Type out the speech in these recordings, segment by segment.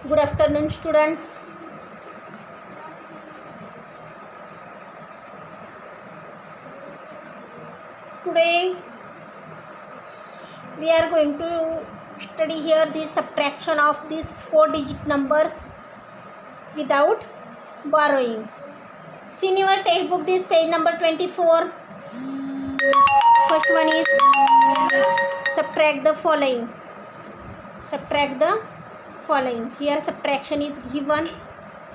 Good afternoon, students. Today we are going to study here the subtraction of these 4-digit numbers without borrowing. See in your textbook, this page number 24. First one is subtract the following. Subtract the following. Here subtraction is given,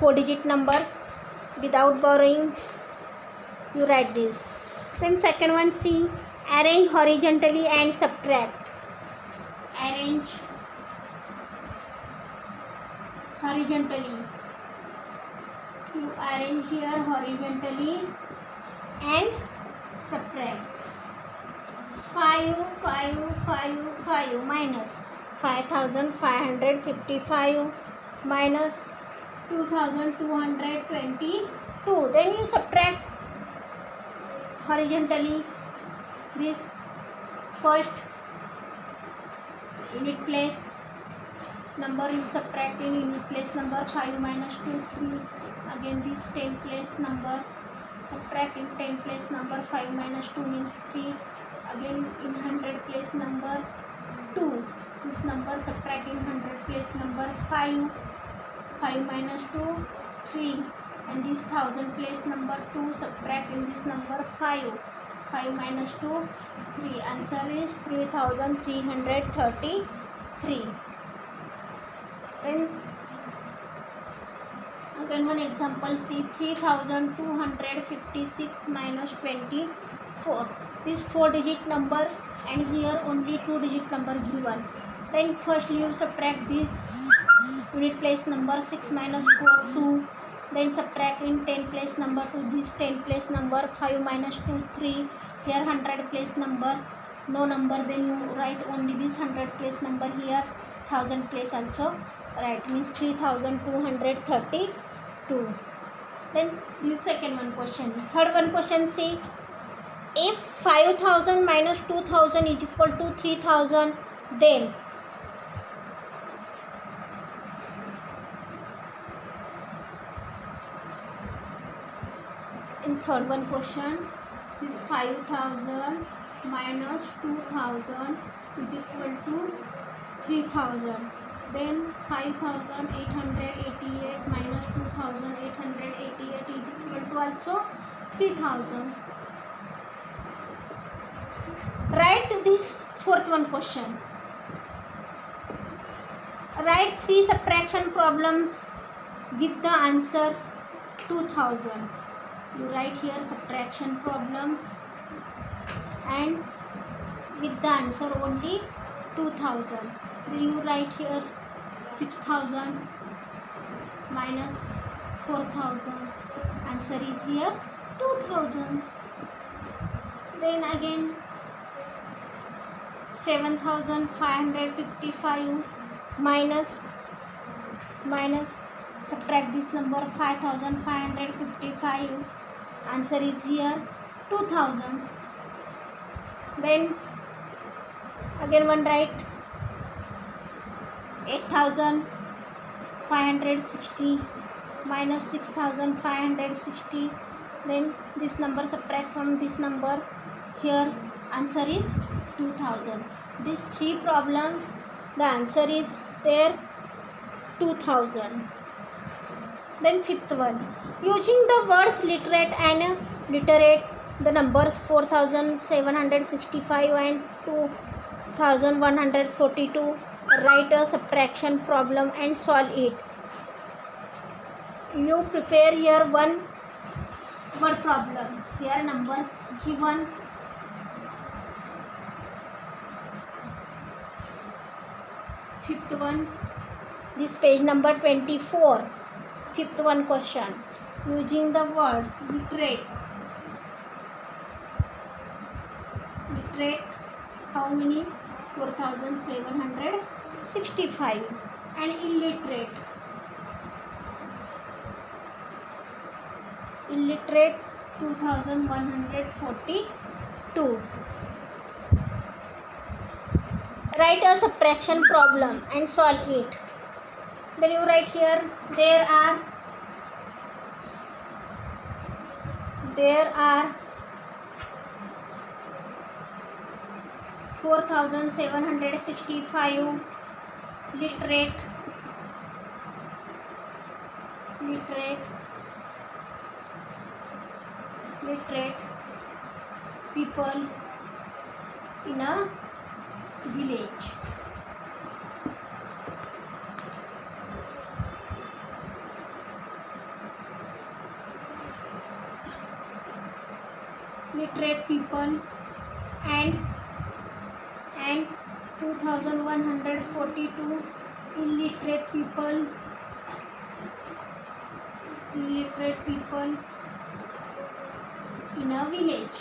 4-digit numbers without borrowing. You write this. Then second one, see, arrange horizontally and subtract. Arrange horizontally. You arrange here horizontally and subtract. 5 minus 5555 minus 2222. Then you subtract horizontally this first unit place number, you subtract in unit place number 5 minus 2 3. Again this 10 place number, subtract in 10 place number 5 minus 2 means 3. Again in 100 place number 2, this number subtract in 100 place number 5 minus 2 3. And this 1000 place number 2, subtract in this number 5 minus 2 3. Answer is 3333. Then again one example, see, 3256 minus 24. This 4-digit number and here only 2-digit number given. Then first you subtract this unit place number 6 minus 4 2. Then subtract in 10 place number to this 10 place number 5 minus 2 3. Here 100 place number, no number, then you write only this 100 place number here, 1000 place also write, means 3232. Then this second one question. Third one question, see, if 5000 minus 2000 is equal to 3000, then in third one question, this 5000 minus 2000 is equal to 3000. Then 5888 minus 2888 is equal to also 3000. Write this fourth one question. Write 3 subtraction problems with the answer 2000. You write here subtraction problems and with the answer only 2000. Then you write here 6000 minus 4000. Answer is here 2000. Then again 7555 minus subtract this number 5555. Answer is here 2000. Then again one write 8560 minus 6560. Then this number subtract from this number, here answer is 2000. These 3 problems, the answer is there 2000. Then fifth one, using the words literate and literate the numbers 4765 and 2142. Write a subtraction problem and solve it. You prepare here one word problem. Here numbers given. Fifth one, this page number 24. Fifth one question, using the words literate. Literate how many? 4765. And illiterate. Illiterate 2142. Write a subtraction problem and solve it. Then you write here there are 4,765 literate people in a village. Literate people and 2,142 illiterate people in a village.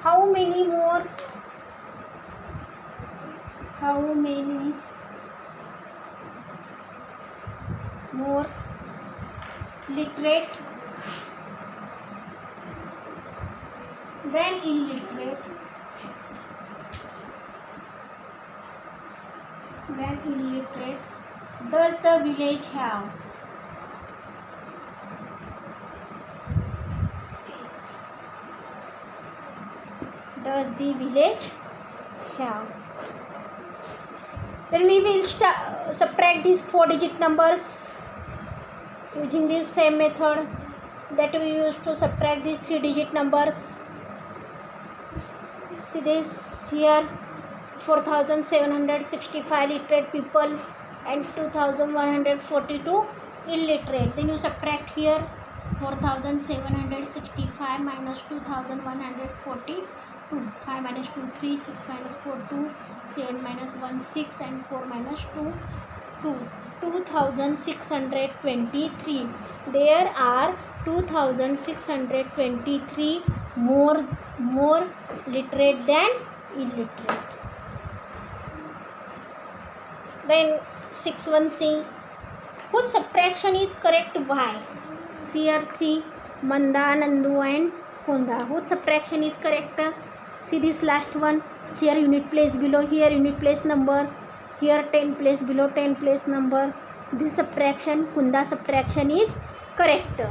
How many more literate than illiterates does the village have? Does the village have? Then we will subtract these 4-digit numbers using this same method that we used to subtract these 3-digit numbers. See this here, 4,765 literate people and 2,142 illiterate. Then you subtract here 4,765 minus 2,142. 5 minus 2 3, 6 minus 4 2, 7 minus 1 6 and 4 minus 2 2. 2,623. There are 2,623 more literate than illiterate. Then 6-1C. Whose subtraction is correct? Why? CR3 Manda, Nandu and Honda. Whose subtraction is correct? See this last one. Here unit place below, here unit place number, here 10 place below 10 place number. This subtraction, Kunda subtraction is correct.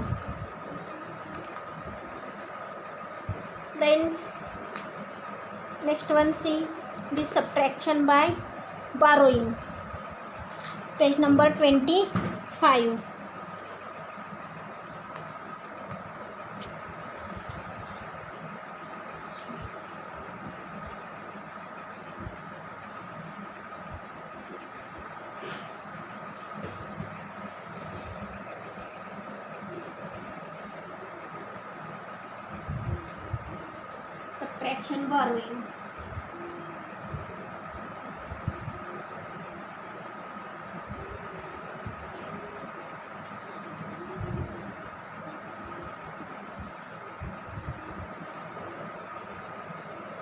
Then next one, see this subtraction by borrowing. Page number 25. Subtraction borrowing.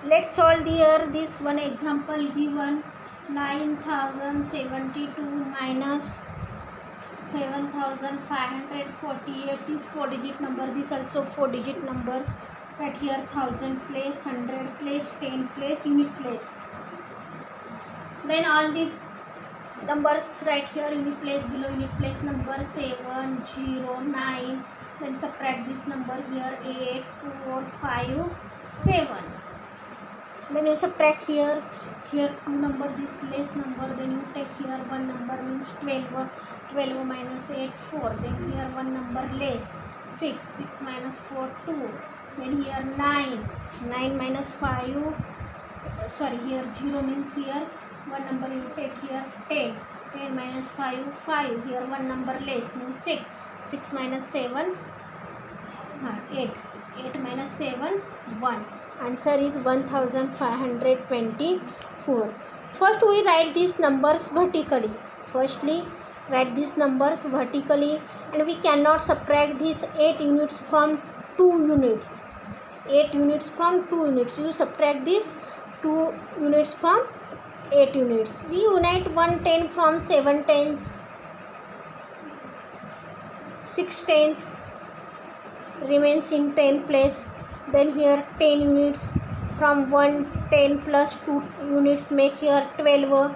Let's solve here this one example given. 9,072 minus 7,548 is 4-digit number. This also 4-digit number. Right here 1,000 place, 100 place, 10 place, unit place. Then all these numbers right here, unit place below unit place number 7, 0, 9. Then subtract this number here 8, 4, 5, 7. Then you subtract here 2 number, this less number. Then you take here 1 number means 12. 12 minus 8, 4. Then here 1 number less, 6. 6 minus 4, 2. Then here 9. 9 minus 5. Sorry, here 0 means here 1 number you take here 10. 10 minus 5, 5. Here 1 number less means 6. 6 minus 7, 8. 8 minus 7, 1. Answer is 1524. First we write these numbers vertically. Firstly, write these numbers vertically, and we cannot subtract these 8 units from 2 units. 8 units from 2 units. You subtract these 2 units from 8 units. We unite 1 10 from 7 tens, 6 tens, remains in 10 place. Then here 10 units from 1, 10 plus 2 units make here 12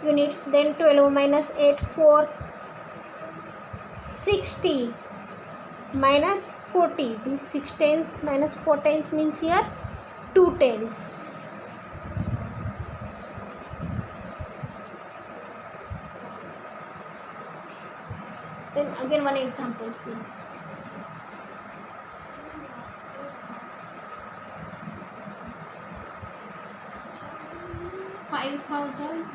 units. Then 12 minus 8, 4, 60 minus 40. This 6 tens minus 4 tens means here 2 tens. Then again one example, see. $5,000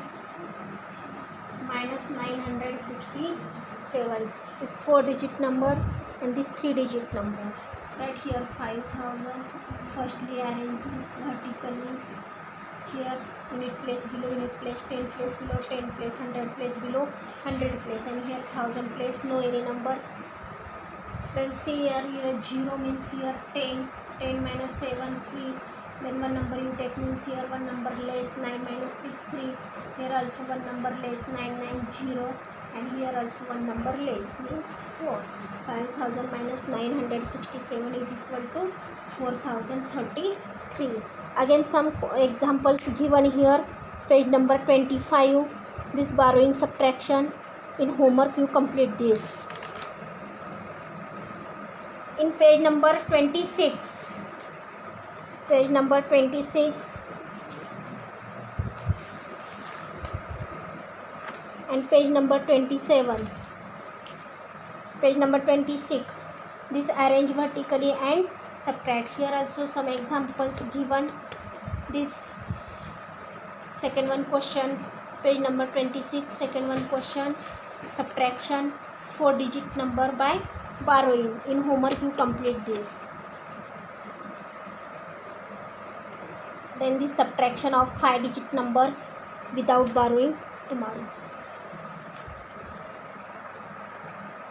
minus 967 is 4-digit number and this 3-digit number. Right here 5,000. Firstly arrange this vertically. Here unit place below unit place, 10 place below 10 place, 100 place below 100 place, and here 1000 place, no any number. Then see here 0 means here 10, 10 minus 7, 3. Then one number you take means here one number less, 9 minus 6, 3. Here also one number less, 990, and here also one number less means 4. 5000 minus 967 is equal to 4033. Again some examples given here. Page number 25. This borrowing subtraction. In homework you complete this. In page number 26. Page number 26 and page number 27. Page number 26. This arrange vertically and subtract. Here also some examples given. This second one question, page number 26, second one question, subtraction 4-digit number by borrowing. In homework you complete this. Then this subtraction of 5-digit numbers without borrowing tomorrow.